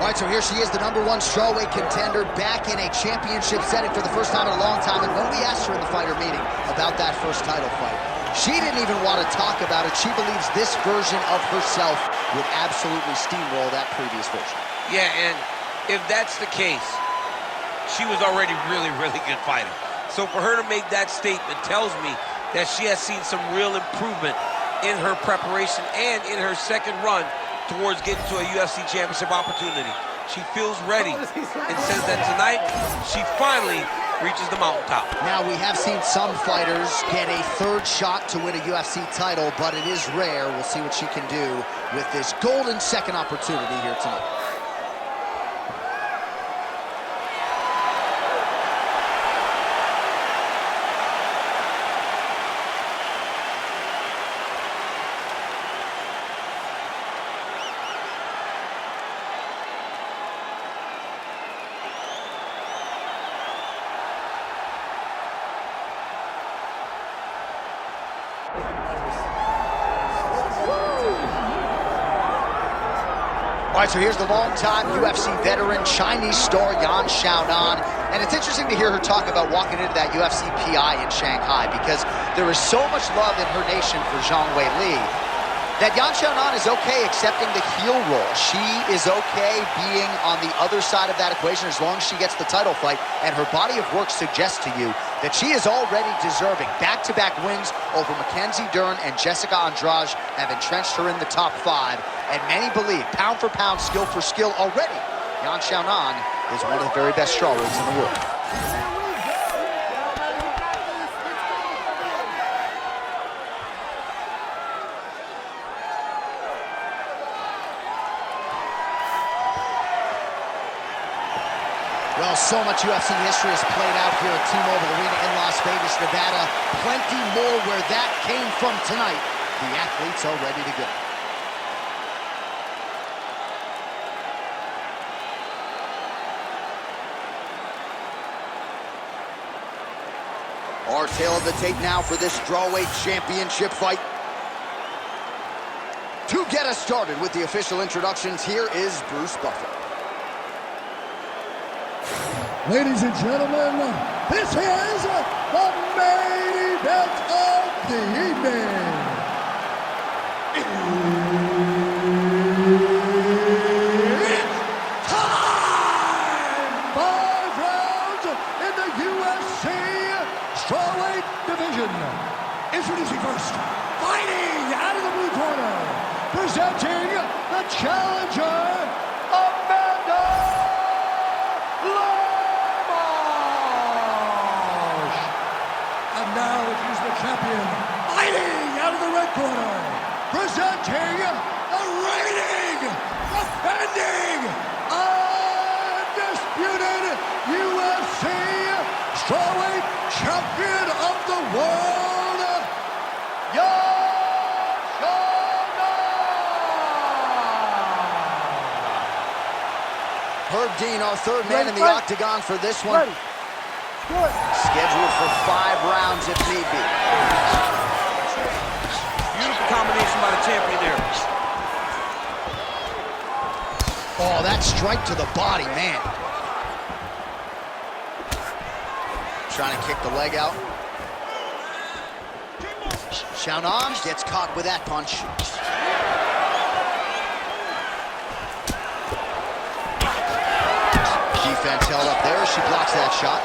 All right, so here she is, the #1 strawweight contender, back in a championship setting for the first time in a long time. And when we asked her in the fighter meeting about that first title fight, she didn't even want to talk about it. She believes this version of herself would absolutely steamroll that previous version. Yeah, and if that's the case, she was already really good fighter. So for her to make that statement tells me that she has seen some real improvement in her preparation and in her second run towards getting to a UFC championship opportunity. She feels ready and says that tonight she finally reaches the mountaintop. Now, we have seen some fighters get a third shot to win a UFC title, but it is rare. We'll see what she can do with this golden second opportunity here tonight. All right, so here's the longtime UFC veteran, Chinese star Xiaonan. And it's interesting to hear her talk about walking into that UFC PI in Shanghai, because there is so much love in her nation for Zhang Weili that Xiaonan is okay accepting the heel role. She is okay being on the other side of that equation as long as she gets the title fight. And her body of work suggests to you that she is already deserving. Back-to-back wins over Mackenzie Dern and Jessica Andrade have entrenched her in the top 5. And many believe, pound for pound, skill for skill already, Xiaonan is one of the very best strawweights in the world. Well, so much UFC history has played out here at T-Mobile Arena in Las Vegas, Nevada. Plenty more where that came from tonight. The athletes are ready to go. Our tail of the tape now for this strawweight championship fight. To get us started with the official introductions, here is Bruce Buffer. Ladies and gentlemen, this is the main event of the evening. It's time! 5 rounds in the UFC strawweight division. Introducing first, fighting out of the blue corner, presenting the challenger, champion, fighting out of the red corner, presenting the reigning, defending, undisputed UFC strawweight champion of the world, Xiaonan. Herb Dean, our third man in the octagon for this one. Good. Scheduled for 5 rounds if need be. Beautiful combination by the champion there. Oh, that strike to the body, man. Trying to kick the leg out. Xiaonan gets caught with that punch. Defense held up there. She blocks that shot.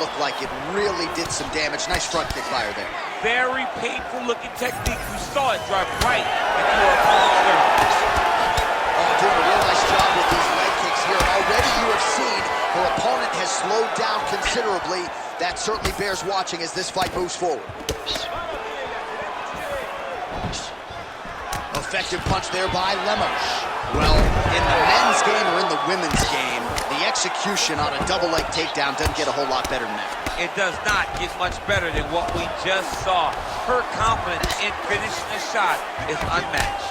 Looked like it really did some damage. Nice front kick by her there. Very painful looking technique. You saw it drive right into her opponent's nerve. Oh, doing a real nice job with these leg kicks here. Already you have seen her opponent has slowed down considerably. That certainly bears watching as this fight moves forward. Effective punch there by Lemos. Well, in the men's game or in the women's game, the execution on a double leg takedown doesn't get a whole lot better than that. It does not get much better than what we just saw. Her confidence in finishing the shot is unmatched.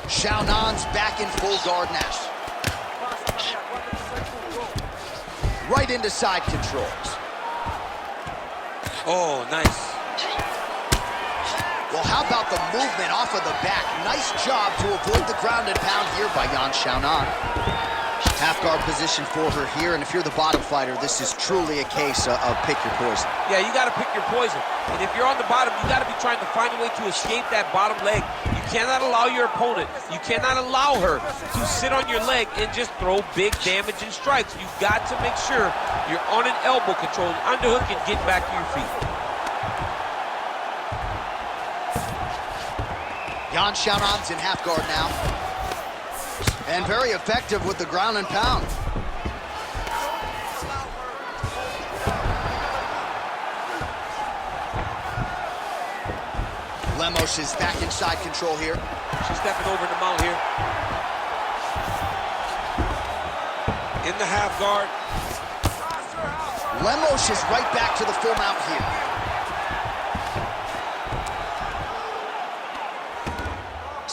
Xiaonan's back in full guard now. Right into side controls. Oh, nice. Well, how about the movement off of the back? Nice job to avoid the ground and pound here by Xiaonan. Half guard position for her here, and if you're the bottom fighter, this is truly a case of pick your poison. Yeah, you got to pick your poison. And if you're on the bottom, you got to be trying to find a way to escape that bottom leg. You cannot allow your opponent, you cannot allow her to sit on your leg and just throw big damage and strikes. You've got to make sure you're on an elbow control, an underhook, and get back to your feet. Xiaonan's in half guard now. And very effective with the ground and pound. Lemos is back inside control here. She's stepping over the mount here. In the half guard. Lemos is right back to the full mount here.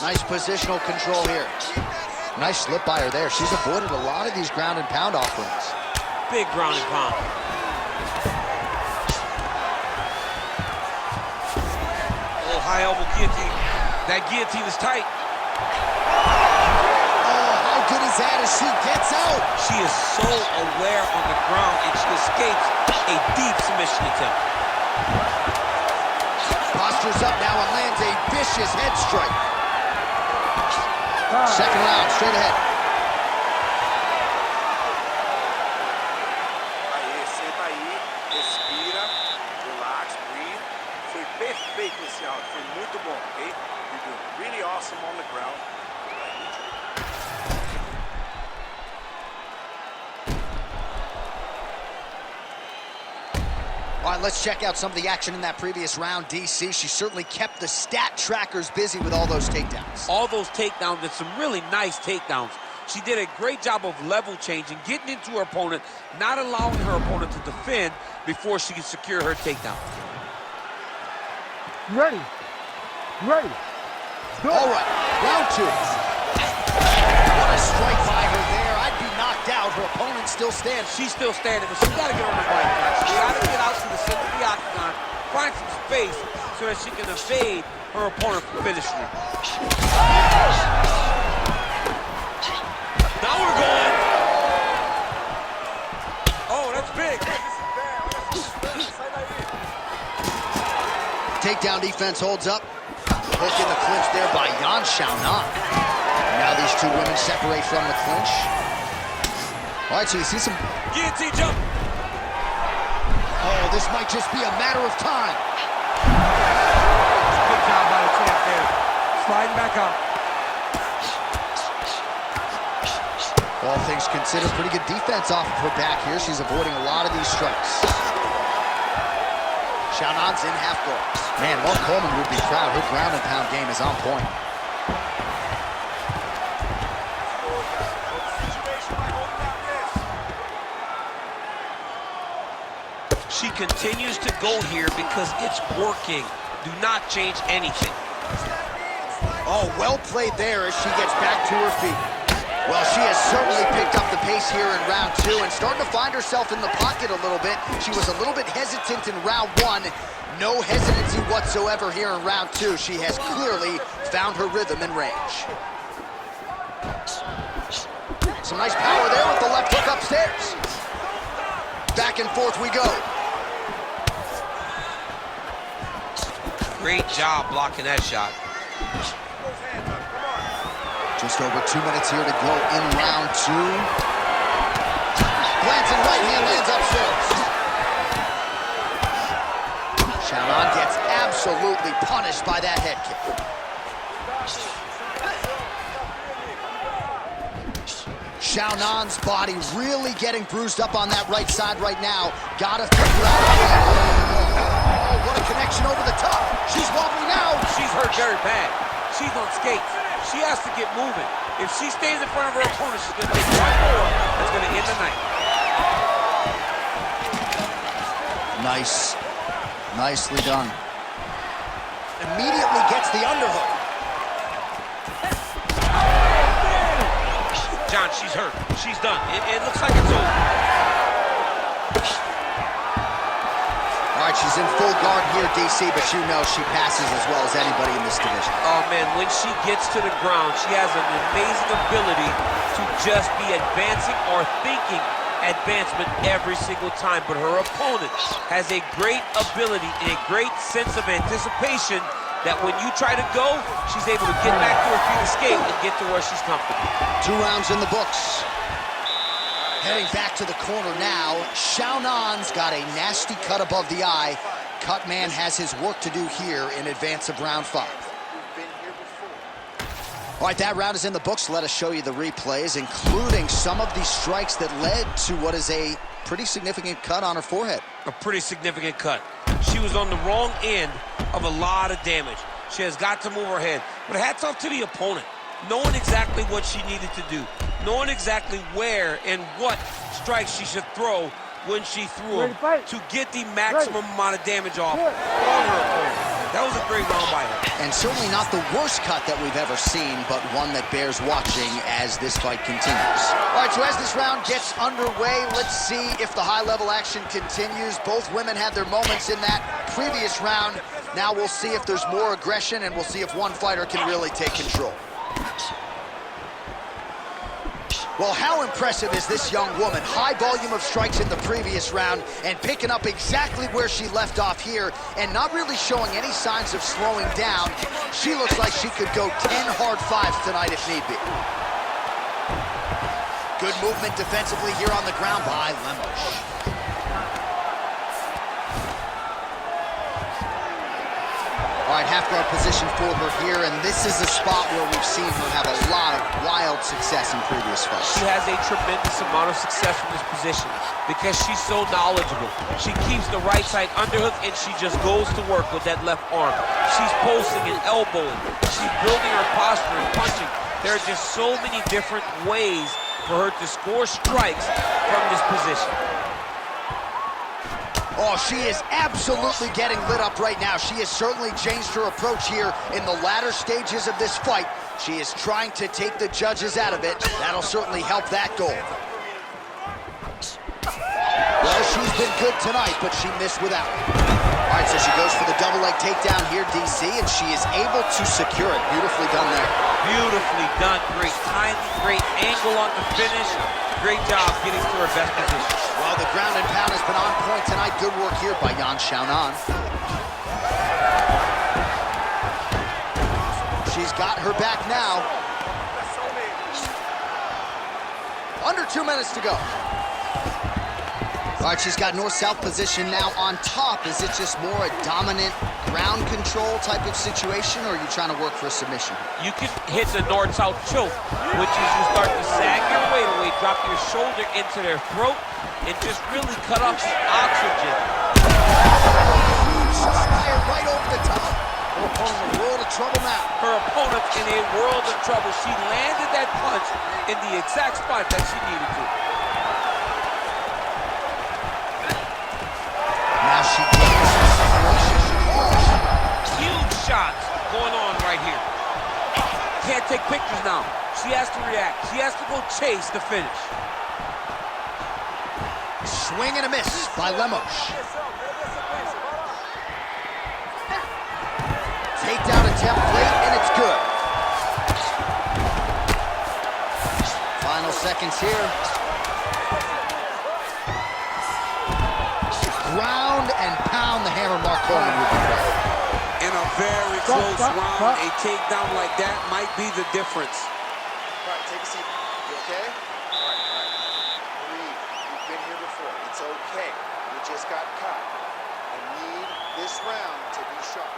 Nice positional control here. Nice slip by her there. She's avoided a lot of these ground and pound offerings. Big ground and pound. Oh, high elbow guillotine. That guillotine is tight. Oh, how good is that as she gets out? She is so aware on the ground, and she escapes a deep submission attempt. Postures up now and lands a vicious head strike. Second round, straight ahead. Aí, senta aí, respira, relax, breathe. Foi perfeito esse round, foi muito bom, okay? You're doing really awesome on the ground. All right, let's check out some of the action in that previous round, DC. She certainly kept the stat trackers busy with all those takedowns. All those takedowns, and some really nice takedowns. She did a great job of level changing, getting into her opponent, not allowing her opponent to defend before she can secure her takedown. You ready? You ready? Go. All right, round two. What a strike by her there. I'd be knocked out. Her opponent still stands. She's still standing, but she's got to get on the right track. She's got to get out to the center of the octagon, find some space so that she can evade her opponent from finishing her. Now we're going. Oh, that's big. Takedown defense holds up. Hook in the clinch there by Xiaonan. Now these two women separate from the clinch. All right, so you see some... Guillotine jump. Oh, this might just be a matter of time. Good job by the champ there. Sliding back out. All things considered, pretty good defense off of her back here. She's avoiding a lot of these strikes. Xiaonan's in half guard. Man, Mark Coleman would be proud. Her ground and pound game is on point. She continues to go here because it's working. Do not change anything. Oh, well played there as she gets back to her feet. Well, she has certainly picked up the pace here in round two and starting to find herself in the pocket a little bit. She was a little bit hesitant in round one. No hesitancy whatsoever here in round two. She has clearly found her rhythm and range. Some nice power there with the left hook upstairs. Back and forth we go. Great job blocking that shot. Just over 2 minutes here to go in round two. Glancing right hand lands upstairs. Xiaonan gets absolutely punished by that head kick. Xiaonan's body really getting bruised up on that right side right now. Gotta figure out a way. Oh, what a connection over the top. She's wobbly now. She's hurt very bad. She's on skates. She has to get moving. If she stays in front of her opponent, she's going to take one more. That's going to end the night. Nice. Nicely done. Immediately gets the underhook. John, she's hurt. She's done. It looks like it's over. All right, she's in full guard here, DC, but you know she passes as well as anybody in this division. Oh, man, when she gets to the ground, she has an amazing ability to just be advancing or thinking advancement every single time. But her opponent has a great ability and a great sense of anticipation that when you try to go, she's able to get back to her feet, escape, and get to where she's comfortable. 2 rounds in the books. Heading back to the corner now, Xiaonan's got a nasty cut above the eye. Cut man has his work to do here in advance of round 5. All right, that round is in the books. Let us show you the replays, including some of the strikes that led to what is a pretty significant cut on her forehead. A pretty significant cut. She was on the wrong end of a lot of damage. She has got to move her head. But hats off to the opponent, knowing exactly what she needed to do, knowing exactly where and what strikes she should throw when she threw them to get the maximum amount of damage off on her opponent. That was a great round by her. And certainly not the worst cut that we've ever seen, but one that bears watching as this fight continues. All right, so as this round gets underway, let's see if the high-level action continues. Both women had their moments in that previous round. Now we'll see if there's more aggression, and we'll see if one fighter can really take control. Well, how impressive is this young woman? High volume of strikes in the previous round and picking up exactly where she left off here and not really showing any signs of slowing down. She looks like she could go 10 hard 5s tonight if need be. Good movement defensively here on the ground by Lemos. All right, half guard position for her here, and this is a spot where we've seen her have a lot of wild success in previous fights. She has a tremendous amount of success from this position because she's so knowledgeable. She keeps the right side underhook, and she just goes to work with that left arm. She's posting and elbowing. She's building her posture and punching. There are just so many different ways for her to score strikes from this position. Oh, she is absolutely getting lit up right now. She has certainly changed her approach here in the latter stages of this fight. She is trying to take the judges out of it. That'll certainly help that goal. Well, she's been good tonight, but she missed without it. All right, so she goes for the double leg takedown here, DC, and she is able to secure it. Beautifully done there. Beautifully done. Great timing, great angle on the finish. Great job getting to her best position. Well, the ground and pound has been on point tonight. Good work here by Xiaonan. She's got her back now. Under 2 minutes to go. All right, she's got north-south position now on top. Is it just more a dominant ground control type of situation, or are you trying to work for a submission? You can hit the north-south choke, which is you start to sag your weight away, drop your shoulder into their throat, and just really cut off the oxygen. Huge fire right over the top. Her opponent in a world of trouble now. Her opponent in a world of trouble. She landed that punch in the exact spot that she needed to. Now she gains the separation. Huge shots going on right here. Can't take pictures now. She has to react. She has to go chase the finish. Swing and a miss by Lemos. Takedown attempt late, and it's good. Final seconds here. Ground and pound the hammer. Mark Coleman will be back. In a very close round, a takedown like that might be the difference. All right, take a seat. You okay? All right. Breathe. You've been here before. It's okay. You just got caught. I need this round to be sharp.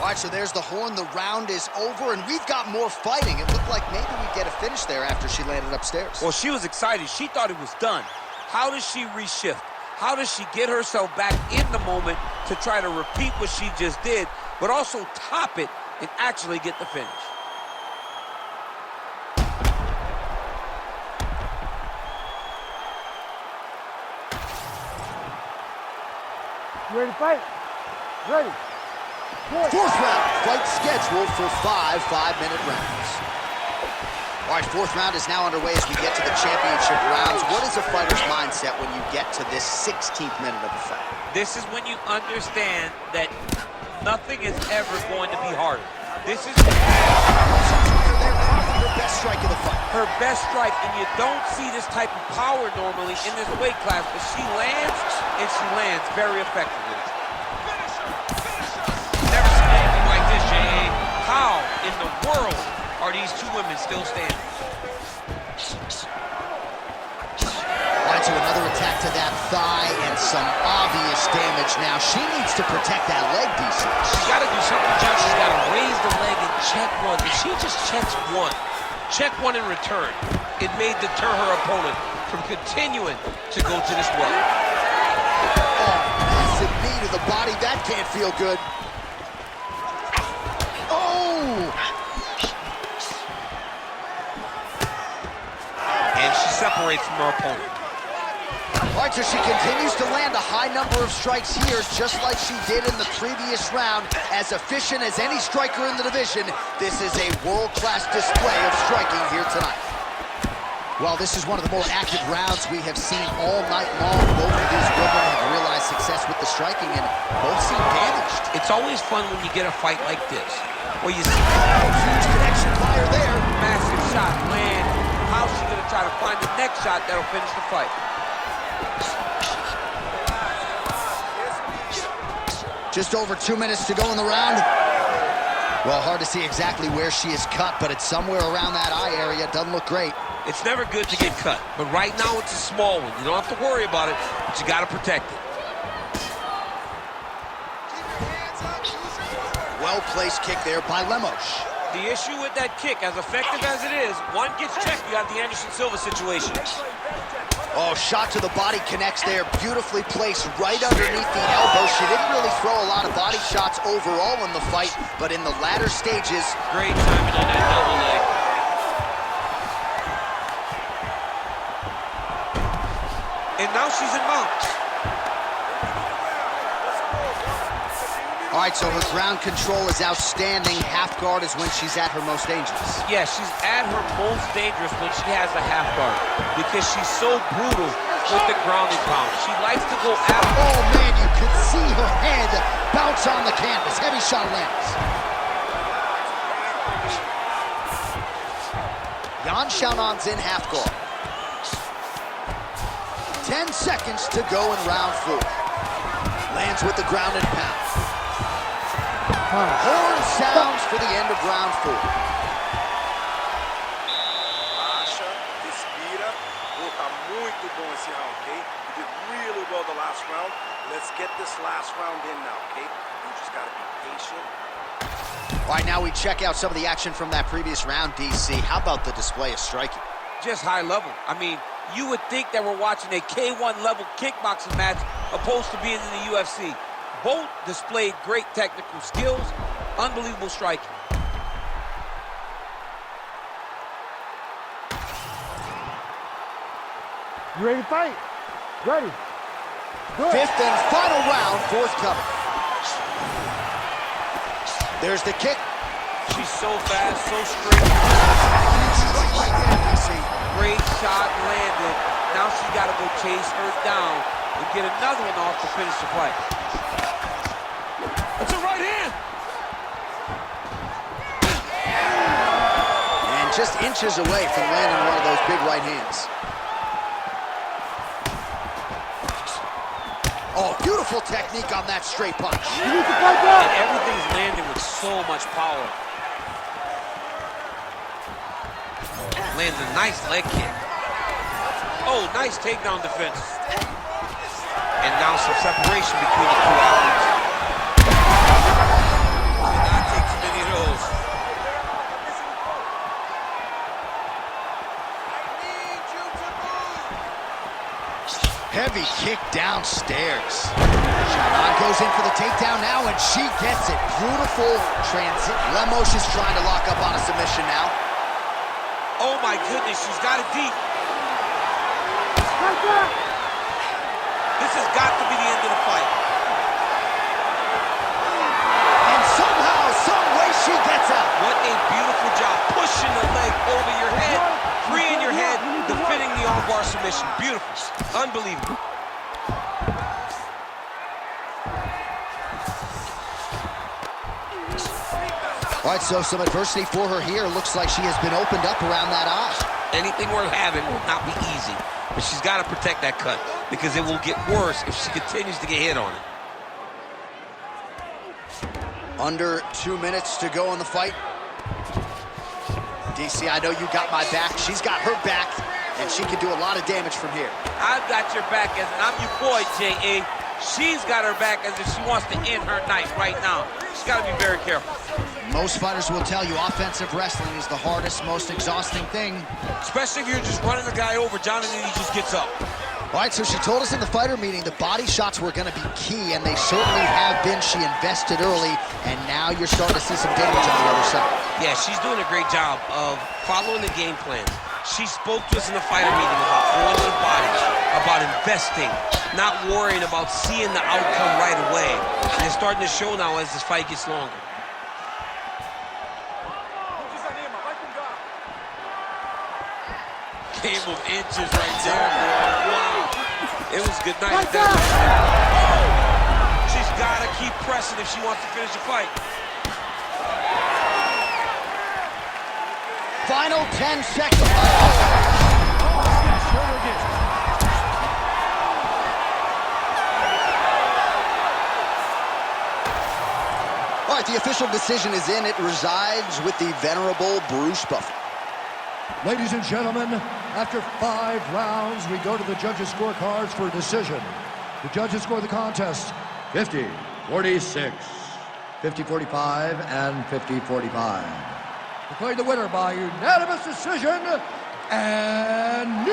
All right, so there's the horn. The round is over, and we've got more fighting. It looked like maybe we'd get a finish there after she landed upstairs. Well, she was excited. She thought it was done. How does she reshift? How does she get herself back in the moment to try to repeat what she just did, but also top it and actually get the finish? You ready to fight? Ready. Fourth round, fight scheduled for 5 5-minute rounds. All right, fourth round is now underway as we get to the championship rounds. What is a fighter's mindset when you get to this 16th minute of the fight? This is when you understand that nothing is ever going to be harder. This is Her best strike of the fight. her best strike, and you don't see this type of power normally in this weight class, but she lands, and she lands very effectively. Never seen anything like this, J.A. How in the world are these two women still standing? Right, so another attack to that thigh and some obvious damage now. She needs to protect that leg, DC. She's got to do something, John. She's got to raise the leg and check one. If she just checks one, check one in return, it may deter her opponent from continuing to go to this well. Oh, massive knee to the body. That can't feel good. Oh! And she separates from her opponent. All right, so she continues to land a high number of strikes here, just like she did in the previous round. As efficient as any striker in the division, this is a world-class display of striking here tonight. Well, this is one of the more active rounds we have seen all night long. Both of these women have realized success with the striking, and both seem damaged. It's always fun when you get a fight like this, where you see Huge connection fire there. massive shot land. How's she gonna try to find the next shot that'll finish the fight? Just over 2 minutes to go in the round. Well, hard to see exactly where she is cut, but it's somewhere around that eye area. Doesn't look great. It's never good to get cut, but right now it's a small one. You don't have to worry about it, but you gotta protect it. Well-placed kick there by Lemos. The issue with that kick, as effective as it is, one gets checked, you have the Anderson Silva situation. Oh, shot to the body connects there. Beautifully placed right underneath the elbow. She didn't really throw a lot of body shots overall in the fight, but in the latter stages... Great timing on that double leg. And now she's in mount. All right, so her ground control is outstanding. Half guard is when she's at her most dangerous. Yeah, she's at her most dangerous when she has a half guard because she's so brutal with the ground and pound. She likes to go after. Oh, man, you could see her head bounce on the canvas. Heavy shot lands. Xiaonan's in half guard. 10 seconds to go in round 4. Lands with the ground and pound. Horn sounds for the end of round 4. Baixa, respira. Oh, tá muito bom esse round, okay? You did really well the last round. Let's get this last round in now, okay? You just gotta be patient. All right, now we check out some of the action from that previous round, DC. How about the display of striking? Just high level. I mean, you would think that we're watching a K1 level kickboxing match opposed to being in the UFC. Both displayed great technical skills, unbelievable striking. You ready to fight? Ready. Good. 5th and final round, forthcoming. There's the kick. She's so fast, so straight. Right there, DC. Great shot landed. Now she's got to go chase her down and get another one off to finish the fight. That's a right hand. And just inches away from landing one of those big right hands. Oh, beautiful technique on that straight punch. You need to fight back. And everything's landing with so much power. Lands a nice leg kick. Oh, nice takedown defense. And now some separation between the two athletes. Did not take too many of those. Heavy kick downstairs. Xiaonan goes in for the takedown now, and she gets it. Beautiful transit. Lemos is trying to lock up on a submission now. Oh my goodness, she's got it deep. Fight back. This has got to be the end of the fight. And somehow, some way, she gets out. What a beautiful job. Pushing the leg over your head, freeing your head, defending the armbar submission. Beautiful. Unbelievable. All right, so some adversity for her here. Looks like she has been opened up around that eye. Anything worth having will not be easy, but she's got to protect that cut because it will get worse if she continues to get hit on it. Under 2 minutes to go in the fight. DC, I know you got my back. She's got her back, and she can do a lot of damage from here. I've got your back, as I'm your boy, J.A. She's got her back as if she wants to end her night right now. She's got to be very careful. Most fighters will tell you offensive wrestling is the hardest, most exhausting thing. Especially if you're just running the guy over, Jonathan, he just gets up. All right, so she told us in the fighter meeting the body shots were going to be key, and they certainly have been. She invested early, and now you're starting to see some damage on the other side. Yeah, she's doing a great job of following the game plan. She spoke to us in the fighter meeting about going to the body, about investing, not worrying about seeing the outcome right away. And it's starting to show now as this fight gets longer. Game of inches right there, boy. Wow. It was good night. She's got to keep pressing if she wants to finish the fight. Final 10 seconds. All right, the official decision is in. It resides with the venerable Bruce Buffer. Ladies and gentlemen, after 5 rounds, we go to the judges' scorecards for a decision. The judges score the contest 50-46, 50-45, and 50-45. Declared the winner by unanimous decision, and new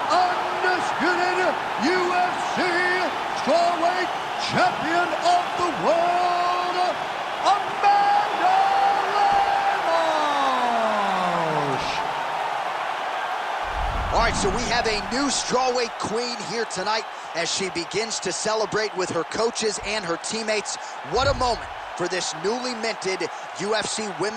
undisputed UFC strawweight champion of the world, Amanda Lemos. All right, so we have a new strawweight queen here tonight as she begins to celebrate with her coaches and her teammates. What a moment for this newly minted UFC Women's